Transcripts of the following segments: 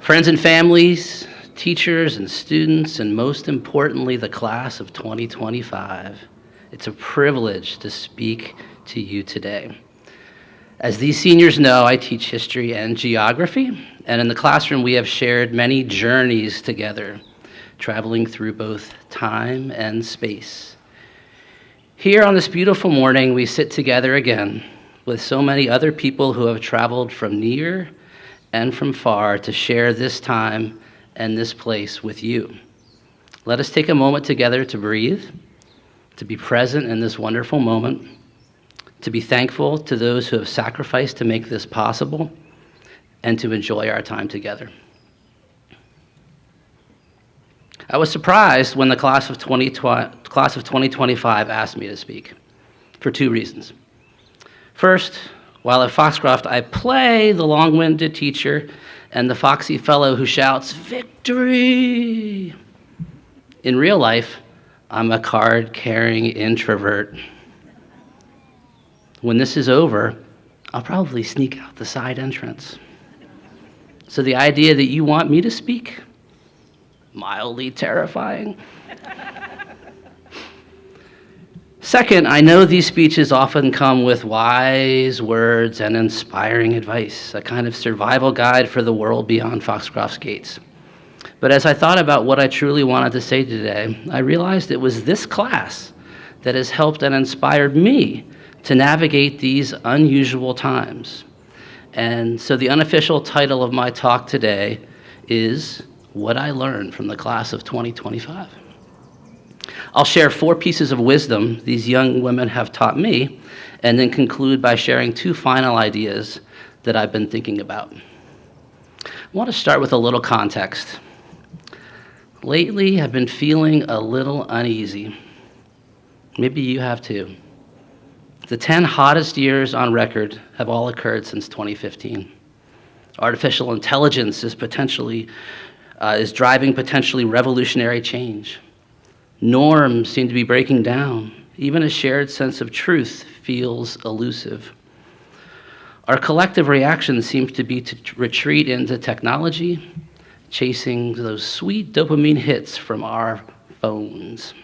Friends and families, teachers and students, and most importantly, the class of 2025, it's a privilege to speak to you today. As these seniors know, I teach history and geography, and in the classroom we have shared many journeys together, traveling through both time and space. Here on this beautiful morning, we sit together again with so many other people who have traveled from near and from far to share this time and this place with you. Let us take a moment together to breathe, to be present in this wonderful moment, to be thankful to those who have sacrificed to make this possible, and to enjoy our time together. I was surprised when the class of 2025 asked me to speak, for two reasons. First, while at Foxcroft, I play the long-winded teacher and the foxy fellow who shouts, "Victory!" In real life, I'm a card-carrying introvert. When this is over, I'll probably sneak out the side entrance. So the idea that you want me to speak? Mildly terrifying. Second, I know these speeches often come with wise words and inspiring advice, a kind of survival guide for the world beyond Foxcroft's gates. But as I thought about what I truly wanted to say today, I realized it was this class that has helped and inspired me to navigate these unusual times. And so the unofficial title of my talk today is What I Learned from the Class of 2025. I'll share 4 pieces of wisdom these young women have taught me, and then conclude by sharing 2 final ideas that I've been thinking about. I want to start with a little context. Lately, I've been feeling a little uneasy. Maybe you have too. The 10 hottest years on record have all occurred since 2015. Artificial intelligence is driving potentially revolutionary change. Norms seem to be breaking down. Even a shared sense of truth feels elusive. Our collective reaction seems to be to retreat into technology, chasing those sweet dopamine hits from our phones.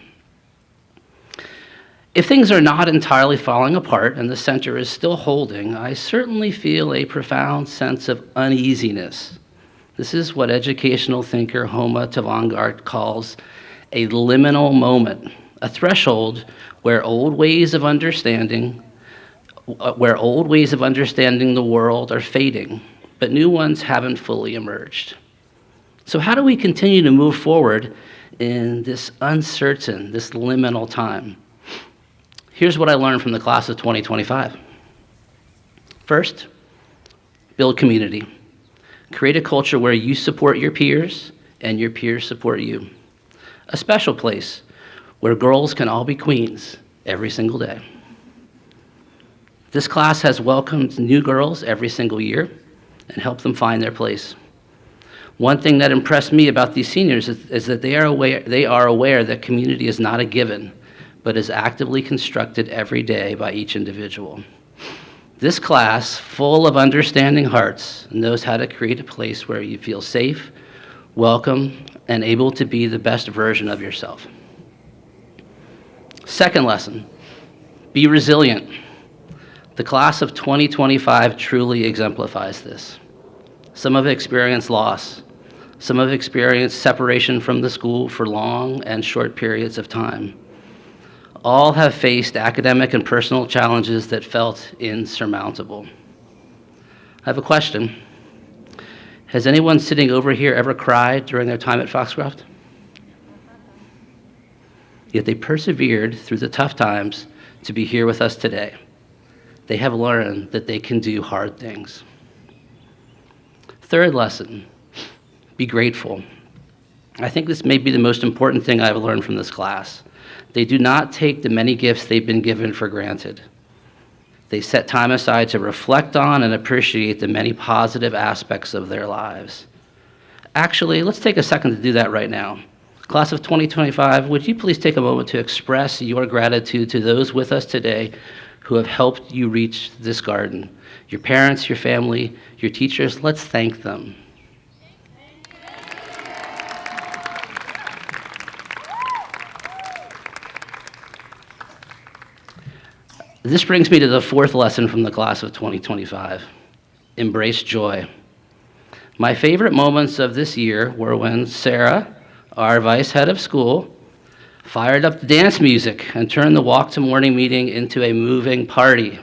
If things are not entirely falling apart and the center is still holding, I certainly feel a profound sense of uneasiness. This is what educational thinker Homa Tavangart calls a liminal moment, a threshold where old ways of understanding the world are fading, but new ones haven't fully emerged. So how do we continue to move forward in this uncertain, this liminal time? Here's what I learned from the class of 2025. First, build community. Create a culture where you support your peers and your peers support you. A special place where girls can all be queens every single day. This class has welcomed new girls every single year and helped them find their place. One thing that impressed me about these seniors is that they are aware that community is not a given, but is actively constructed every day by each individual. This class, full of understanding hearts, knows how to create a place where you feel safe, welcome, and able to be the best version of yourself. Second lesson, be resilient. The class of 2025 truly exemplifies this. Some have experienced loss. Some have experienced separation from the school for long and short periods of time. All have faced academic and personal challenges that felt insurmountable. I have a question. Has anyone sitting over here ever cried during their time at Foxcroft? Yet they persevered through the tough times to be here with us today. They have learned that they can do hard things. Third lesson, be grateful. I think this may be the most important thing I've learned from this class. They do not take the many gifts they've been given for granted. They set time aside to reflect on and appreciate the many positive aspects of their lives. Actually, let's take a second to do that right now. Class of 2025, would you please take a moment to express your gratitude to those with us today who have helped you reach this garden? Your parents, your family, your teachers, let's thank them. This brings me to the fourth lesson from the class of 2025. Embrace joy. My favorite moments of this year were when Sarah, our vice head of school, fired up the dance music and turned the walk to morning meeting into a moving party.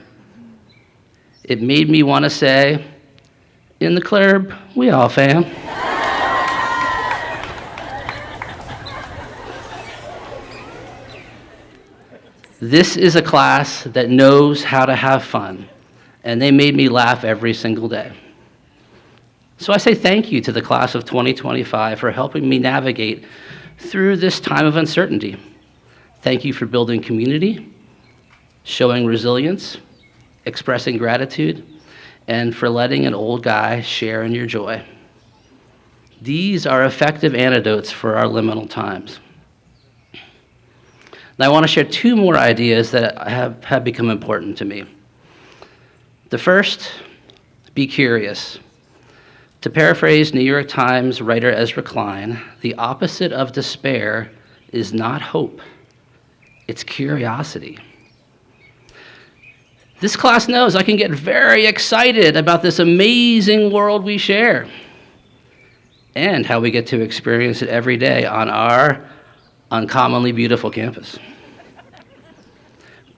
It made me want to say, in the club, we all fam. This is a class that knows how to have fun, and they made me laugh every single day. So I say thank you to the class of 2025 for helping me navigate through this time of uncertainty. Thank you for building community, showing resilience, expressing gratitude, and for letting an old guy share in your joy. These are effective antidotes for our liminal times. Now I want to share two more ideas that have become important to me. The first, be curious. To paraphrase New York Times writer Ezra Klein, the opposite of despair is not hope, it's curiosity. This class knows I can get very excited about this amazing world we share and how we get to experience it every day on our uncommonly beautiful campus.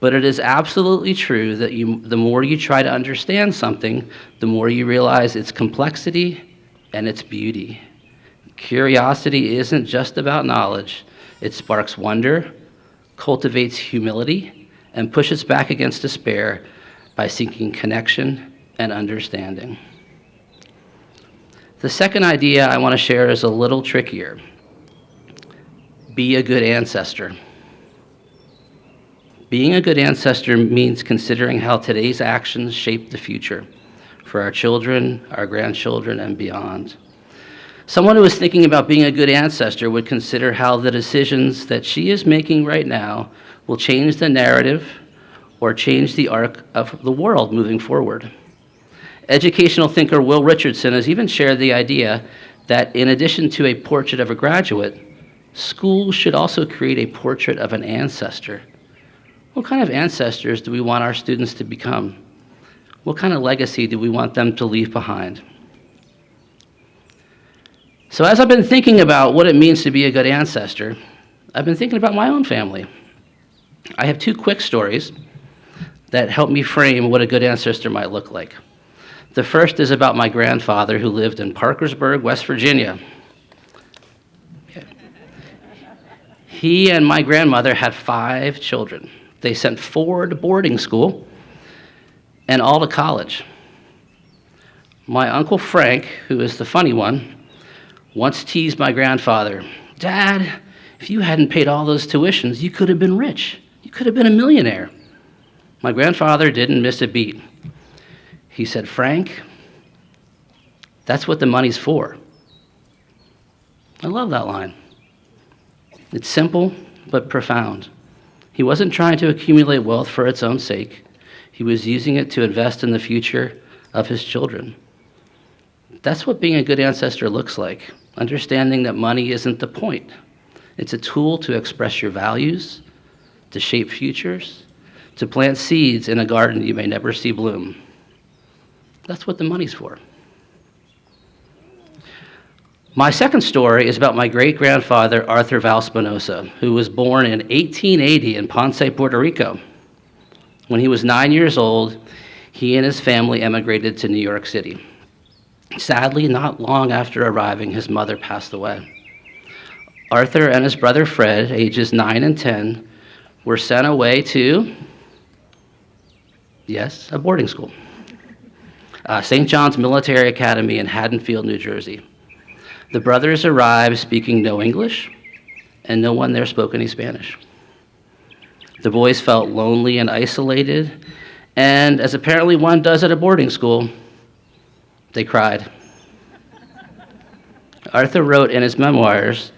But it is absolutely true that the more you try to understand something, the more you realize its complexity and its beauty. Curiosity isn't just about knowledge. It sparks wonder, cultivates humility, and pushes back against despair by seeking connection and understanding. The second idea I want to share is a little trickier. Be a good ancestor. Being a good ancestor means considering how today's actions shape the future for our children, our grandchildren, and beyond. Someone who is thinking about being a good ancestor would consider how the decisions that she is making right now will change the narrative or change the arc of the world moving forward. Educational thinker Will Richardson has even shared the idea that in addition to a portrait of a graduate, schools should also create a portrait of an ancestor. What kind of ancestors do we want our students to become? What kind of legacy do we want them to leave behind? So as I've been thinking about what it means to be a good ancestor, I've been thinking about my own family. I have two quick stories that help me frame what a good ancestor might look like. The first is about my grandfather who lived in Parkersburg, West Virginia. He and my grandmother had 5 children. They sent 4 to boarding school and all to college. My Uncle Frank, who is the funny one, once teased my grandfather, "Dad, if you hadn't paid all those tuitions, you could have been rich. You could have been a millionaire." My grandfather didn't miss a beat. He said, "Frank, that's what the money's for." I love that line. It's simple but profound. He wasn't trying to accumulate wealth for its own sake. He was using it to invest in the future of his children. That's what being a good ancestor looks like, understanding that money isn't the point. It's a tool to express your values, to shape futures, to plant seeds in a garden you may never see bloom. That's what the money's for. My second story is about my great-grandfather, Arthur Valspinosa, who was born in 1880 in Ponce, Puerto Rico. When he was 9 years old, he and his family emigrated to New York City. Sadly, not long after arriving, his mother passed away. Arthur and his brother Fred, ages 9 and 10, were sent away to, yes, a boarding school, St. John's Military Academy in Haddonfield, New Jersey. The brothers arrived speaking no English, and no one there spoke any Spanish. The boys felt lonely and isolated, and as apparently one does at a boarding school, they cried. Arthur wrote in his memoirs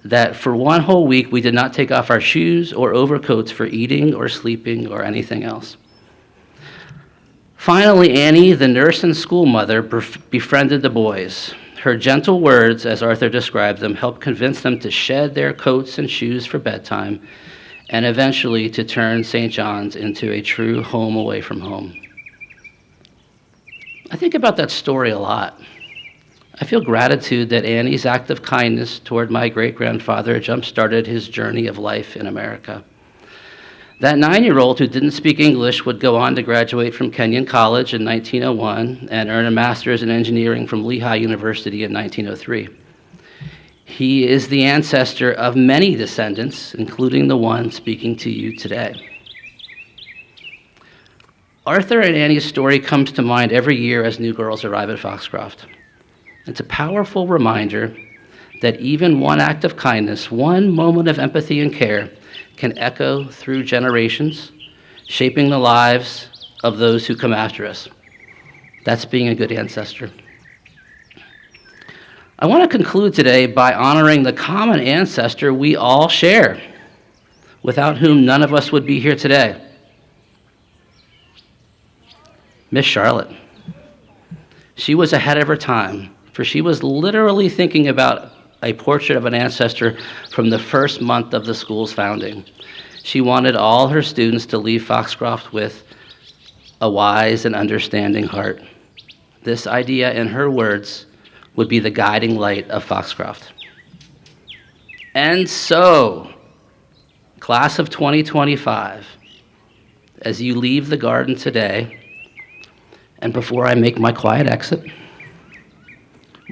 that for one whole week we did not take off our shoes or overcoats for eating or sleeping or anything else. Finally, Annie, the nurse and school mother, befriended the boys. Her gentle words, as Arthur described them, helped convince them to shed their coats and shoes for bedtime and eventually to turn St. John's into a true home away from home. I think about that story a lot. I feel gratitude that Annie's act of kindness toward my great-grandfather jump-started his journey of life in America. That 9-year-old who didn't speak English would go on to graduate from Kenyon College in 1901 and earn a master's in engineering from Lehigh University in 1903. He is the ancestor of many descendants, including the one speaking to you today. Arthur and Annie's story comes to mind every year as new girls arrive at Foxcroft. It's a powerful reminder that even one act of kindness, one moment of empathy and care, can echo through generations, shaping the lives of those who come after us. That's being a good ancestor. I want to conclude today by honoring the common ancestor we all share, without whom none of us would be here today. Miss Charlotte. She was ahead of her time, for she was literally thinking about a portrait of an ancestor from the first month of the school's founding. She wanted all her students to leave Foxcroft with a wise and understanding heart. This idea, in her words, would be the guiding light of Foxcroft. And so, class of 2025, as you leave the garden today, and before I make my quiet exit,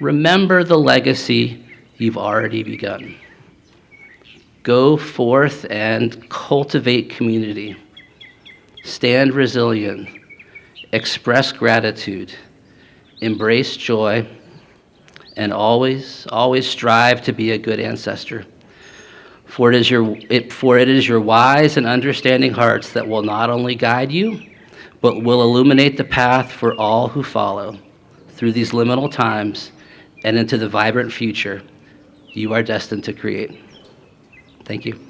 remember the legacy you've already begun. Go forth and cultivate community. Stand resilient. Express gratitude. Embrace joy. And always, always strive to be a good ancestor. For it is your wise and understanding hearts that will not only guide you, but will illuminate the path for all who follow through these liminal times and into the vibrant future you are destined to create. Thank you.